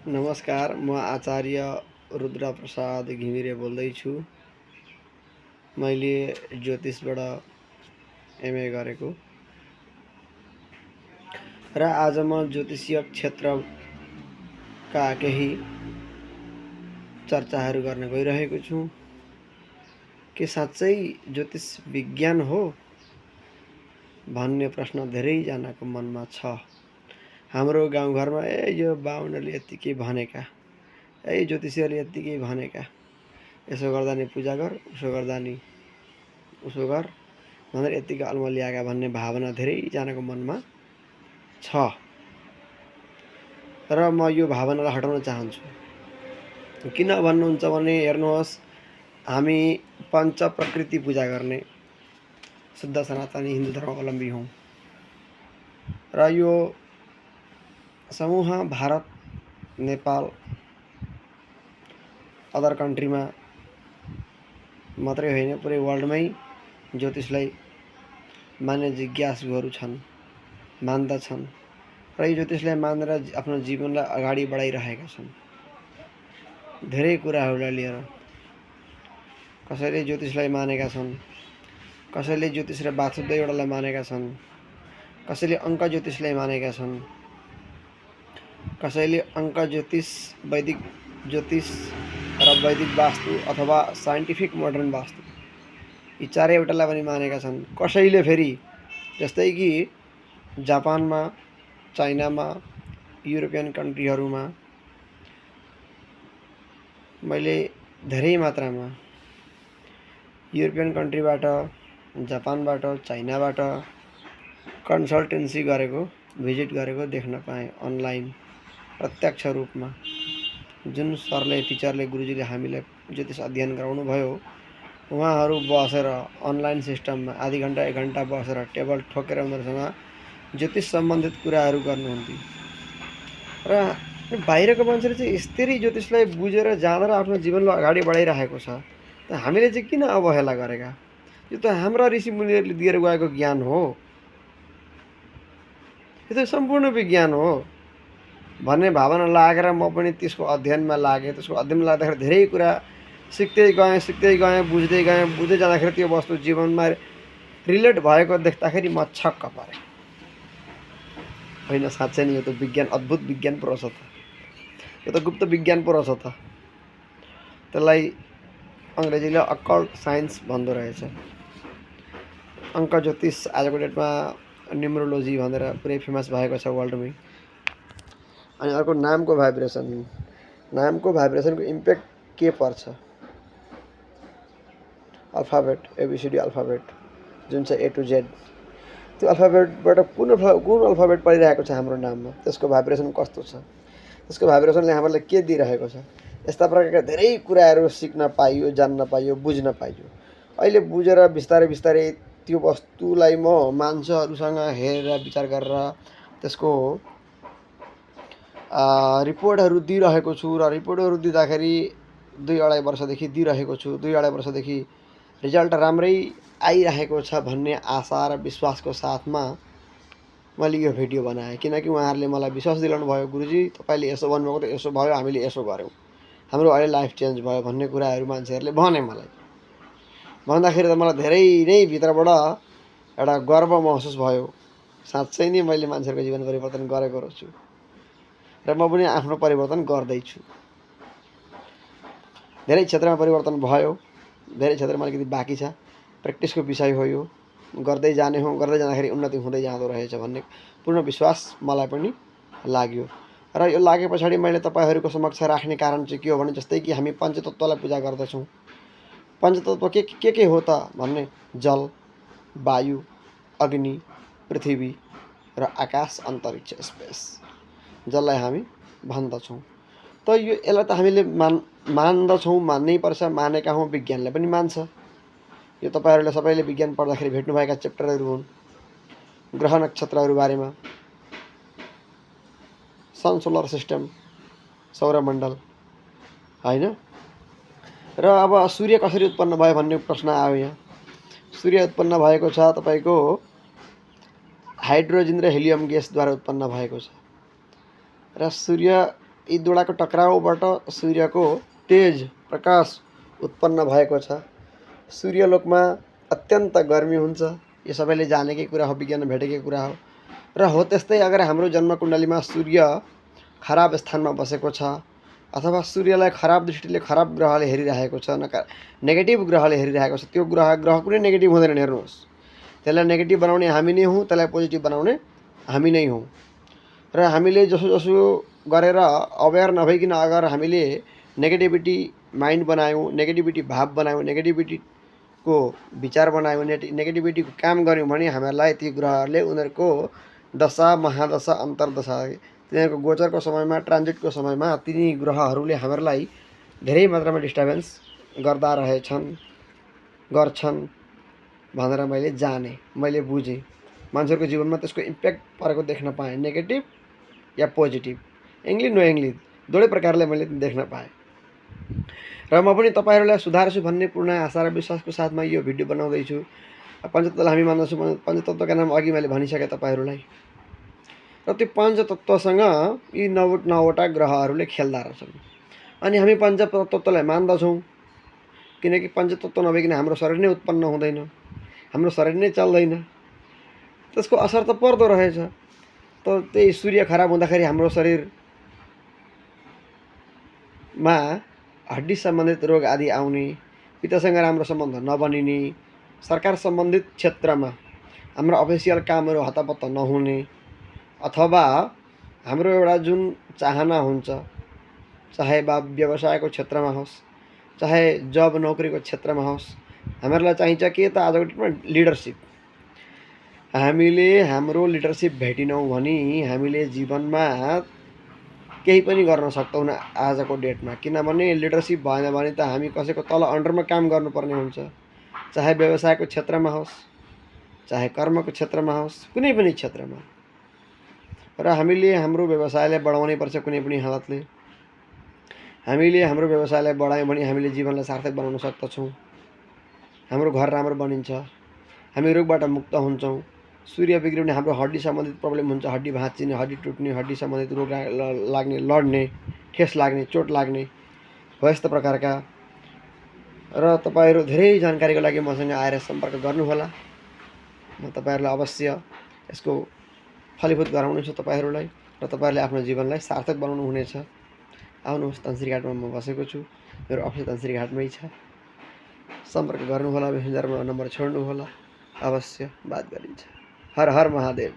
नमस्कार, म आचार्य रुद्रप्रसाद घिमिरे बोल्दैछु। मैले ज्योतिषबाट एमए गरेको र आज म ज्योतिषीय क्षेत्रका केही चर्चाहरू गर्न गइरहेको छु। के साँच्चै ज्योतिष विज्ञान हो भन्ने प्रश्न धेरैजनाको मनमा छ। हाम्रो गाउँघरमा यो बाहुनले यत्तिकै भनेका, ज्योतिषीहरूले यत्तिकै भनेका, यसो गर्दा नि पूजा गर, उसो गर्दा नि उसो गर भनेर यत्तिकै अल्मलिएका भन्ने भावना धेरैजनाको मनमा छ र म यो भावनालाई हटाउन चाहन्छु। किन भन्नुहुन्छ भने हेर्नुहोस्, हामी पञ्च प्रकृति पूजा गर्ने शुद्ध सनातनी हिन्दू धर्मावलम्बी हौँ र यो समूह भारत, नेपाल, अदर कन्ट्रीमा मात्रै होइन, पुरै वर्ल्डमै ज्योतिषलाई मान्ने जिज्ञासुहरू छन्, मान्दछन् र यो ज्योतिषलाई मानेर आफ्नो जीवनलाई अगाडि बढाइरहेका छन्। धेरै कुराहरूलाई लिएर कसैले ज्योतिषलाई मानेका छन्, कसैले ज्योतिष र वास्तुद एउटालाई मानेका छन्, कसैले अङ्क ज्योतिषलाई मानेका छन्, कसैले अङ्क ज्योतिष, वैदिक ज्योतिष र वैदिक वास्तु अथवा साइन्टिफिक मोडर्न वास्तु यी चारैवटालाई पनि मानेका छन्। कसैले फेरि जस्तै कि जापानमा, चाइनामा, युरोपियन कन्ट्रीहरूमा मैले धेरै मात्रामा युरोपियन कन्ट्रीबाट, जापानबाट, चाइनाबाट कन्सल्टेन्सी गरेको, भिजिट गरेको देख्न पाएँ अनलाइन प्रत्यक्ष रूपमा। जुन सरले, टिचरले, गुरुजीले हामीलाई ज्योतिष अध्ययन गराउनु भयो, उहाँहरू बसेर अनलाइन सिस्टममा आधी घन्टा 1 घन्टा बसेर टेबल ठोकेर उनीहरूसँग ज्योतिष सम्बन्धित कुराहरू गर्नुहुन्थ्यो र बाहिरको मान्छेले चाहिँ यसरी ज्योतिषलाई बुझेर जानेर आफ्नो जीवनलाई अगाडि बढाइरहेको छ। त हामीले चाहिँ किन अवहेला गरेका? यो त हाम्रा ऋषिमुनिहरूले दिएर गएको ज्ञान हो, यो त सम्पूर्ण विज्ञान हो भन्ने भावना लागेर म पनि त्यसको अध्ययनमा लागेँ। त्यसको अध्ययनमा लाग्दाखेरि धेरै कुरा सिक्दै गएँ, बुझ्दै जाँदाखेरि त्यो वस्तु जीवनमा रिलेट भएको देख्दाखेरि म छक्क परेँ। होइन, साँच्चै नै यो त विज्ञान, अद्भुत विज्ञान पो रहेछ त, यो त गुप्त विज्ञान पो रहेछ त। त्यसलाई अङ्ग्रेजीले अकल्ट साइन्स भन्दो रहेछ। अङ्क ज्योतिष आजको डेटमा न्युमरोलोजी भनेर पुरै फेमस भएको छ वर्ल्डमै। अनि अर्को नामको भाइब्रेसनको इम्प्याक्ट के पर्छ? अल्फाबेट, एबिसिडी अल्फाबेट जुन छ A to Z, त्यो अल्फाबेटबाट कुन अल्फाबेट परिरहेको छ हाम्रो नाममा, त्यसको भाइब्रेसन कस्तो छ, त्यसको भाइब्रेसनले हामीलाई के दिइरहेको छ, यस्ता प्रकारका धेरै कुराहरू सिक्न पाइयो, जान्न पाइयो, बुझ्न पाइयो। अहिले बुझेर बिस्तारै त्यो वस्तुलाई म मान्छेहरूसँग हेरेर विचार गरेर त्यसको रिपोर्टहरू दिइरहेको छु र रिपोर्टहरू दिँदाखेरि 2-2.5 वर्षदेखि दिइरहेको छु। 2-2.5 वर्षदेखि रिजल्ट राम्रै आइरहेको छ भन्ने आशा र विश्वासको साथमा मैले यो भिडियो बनाएँ। किनकि उहाँहरूले मलाई विश्वास दिलाउनु भयो, गुरुजी तपाईँले यसो भन्नुभएको त यसो भयो, हामीले यसो गऱ्यौँ, हाम्रो अहिले लाइफ चेन्ज भयो भन्ने कुराहरू मान्छेहरूले भने मलाई। भन्दाखेरि त मलाई धेरै नै भित्रबाट एउटा गर्व महसुस भयो। साँच्चै नै मैले मान्छेहरूको जीवन परिवर्तन गरेको रहेछु र म पनि आफ्नो परिवर्तन गर्दैछु। धेरै क्षेत्रमा परिवर्तन भयो, धेरै क्षेत्रमा अलिकति बाँकी छ। प्र्याक्टिसको विषय हो यो, गर्दै जाँदाखेरि उन्नति हुँदै जाँदो रहेछ भन्ने पूर्ण विश्वास मलाई पनि लाग्यो। र यो लागे पछाडि मैले तपाईँहरूको समक्ष राख्ने कारण चाहिँ के हो भने, जस्तै कि हामी पञ्चतत्त्वलाई पूजा गर्दछौँ। पञ्चतत्त्व के हो त भन्ने, जल, वायु, अग्नि, पृथ्वी र आकाश, अन्तरिक्ष, स्पेस, जसलाई हामी भन्दछौँ। त यसलाई त हामीले मान्दछौँ, मान्नै पर्छ, मानेका हौँ, विज्ञानले पनि मान्छ। यो तपाईँहरूले सबैले विज्ञान पढ्दाखेरि भेट्नुभएका च्याप्टरहरू हुन्। ग्रह नक्षत्रहरू बारेमा, सन सोलर सिस्टम, सौरमण्डल, होइन। र अब सूर्य कसरी उत्पन्न भयो भन्ने प्रश्न आयो यहाँ। सूर्य उत्पन्न भएको छ तपाईँको हाइड्रोजन र हेलियम ग्यासद्वारा उत्पन्न भएको छ। र सूर्य यी दुवटाको टक्राउबाट सूर्यको तेज प्रकाश उत्पन्न भएको छ। सूर्यलोकमा अत्यन्त गर्मी हुन्छ। यो सबैले जानेकै कुरा हो, विज्ञानमा भेटेकै कुरा हो। र हो त्यस्तै अगर हाम्रो जन्मकुण्डलीमा सूर्य खराब स्थानमा बसेको छ अथवा सूर्यलाई खराब दृष्टिले खराब ग्रहले हेरिरहेको छ, नेगेटिभ ग्रहले हेरिरहेको छ, त्यो ग्रह कुनै नेगेटिभ हुँदैन। हेर्नुहोस्, त्यसलाई नेगेटिभ बनाउने हामी नै हौँ, त्यसलाई पोजिटिभ बनाउने हामी नै हौँ। र हामीले जसो जसो गरेर अवेयर नभइकन अगर हामीले नेगेटिभिटी माइन्ड बनायौँ, नेगेटिभिटी भाव बनायौँ, नेगेटिभिटीको विचार बनायौँ, नेगेटिभिटीको काम गऱ्यौँ भने हामीहरूलाई ती ग्रहहरूले उनीहरूको दशा महादशा अन्तर्दशा तिनीहरूको गोचरको समयमा, ट्रान्जिटको समयमा तिनी ग्रहहरूले हामीहरूलाई धेरै मात्रामा डिस्टर्बेन्स गर्छन् भनेर मैले जाने, मैले बुझेँ। मान्छेहरूको जीवनमा त्यसको इम्प्याक्ट परेको देख्न पाएँ, नेगेटिभ या पोजिटिभ, इङ्ग्लिड नो इङ्ग्लिड दुवै प्रकारले मैले देख्न पाएँ। र म पनि तपाईँहरूलाई सुधार्छु भन्ने पूर्ण आशा र विश्वासको साथमा यो भिडियो बनाउँदैछु। पञ्चतत्त्वलाई हामी मान्दछौँ, पञ्चतत्त्वका नाम अघि मैले भनिसकेँ तपाईँहरूलाई। र त्यो पञ्चतत्त्वसँग यी 9वटा ग्रहहरूले खेल्दा रहेछन्। अनि हामी पञ्चतत्त्वलाई मान्दछौँ किनकि पञ्चतत्त्व नभइकन हाम्रो शरीर नै उत्पन्न हुँदैन, हाम्रो शरीर नै चल्दैन, त्यसको असर त पर्दो रहेछ। त त्यही सूर्य खराब हुँदाखेरि हाम्रो शरीरमा हड्डी सम्बन्धित रोग आदि आउने, पितासँग राम्रो सम्बन्ध नबनिने, सरकार सम्बन्धित क्षेत्रमा हाम्रो अफिसियल कामहरू हतपत्त नहुने, अथवा हाम्रो एउटा जुन चाहना हुन्छ, चाहे व्यवसायको क्षेत्रमा होस्, चाहे जब नोकरीको क्षेत्रमा होस्, हामीहरूलाई चाहिन्छ के त आजको डेटमा लिडरसिप। हामीले हाम्रो लिडरसिप भेटिनौँ भने हामीले जीवनमा केही पनि गर्न सक्दैनौँ आजको डेटमा। किनभने लिडरसिप भएन भने त हामी कसैको तल अन्डरमा काम गर्नुपर्ने हुन्छ, चाहे व्यवसायको क्षेत्रमा होस्, चाहे कर्मको क्षेत्रमा होस्, कुनै पनि क्षेत्रमा। र हामीले हाम्रो व्यवसायलाई बढाउनै पर्छ कुनै पनि हालतले। हामीले हाम्रो व्यवसायलाई बढायौँ भने हामीले जीवनलाई सार्थक बनाउन सक्दछौँ, हाम्रो घर राम्रो बनिन्छ, हामी रोगबाट मुक्त हुन्छौँ। सूर्य बिग्रियो भने हाम्रो हड्डी सम्बन्धित प्रब्लम हुन्छ, हड्डी भाँचिने, हड्डी टुट्ने, हड्डी सम्बन्धित रोग लाग्ने, लड्ने, ठेस लाग्ने, चोट लाग्ने हो यस्तो प्रकारका। र तपाईँहरू धेरै जानकारीको लागि मसँग आएर सम्पर्क गर्नुहोला। म तपाईँहरूलाई अवश्य यसको फलीभूत गराउनेछु तपाईँहरूलाई, र तपाईँहरूले आफ्नो जीवनलाई सार्थक बनाउनु हुनेछ। आउनुहोस्, धनश्री घाटमा म बसेको छु, मेरो अफिस धनश्री घाटमै छ। सम्पर्क गर्नुहोला, मेसेन्जरमा नम्बर छोड्नुहोला, अवश्य बात गरिन्छ। हर हर महादेव।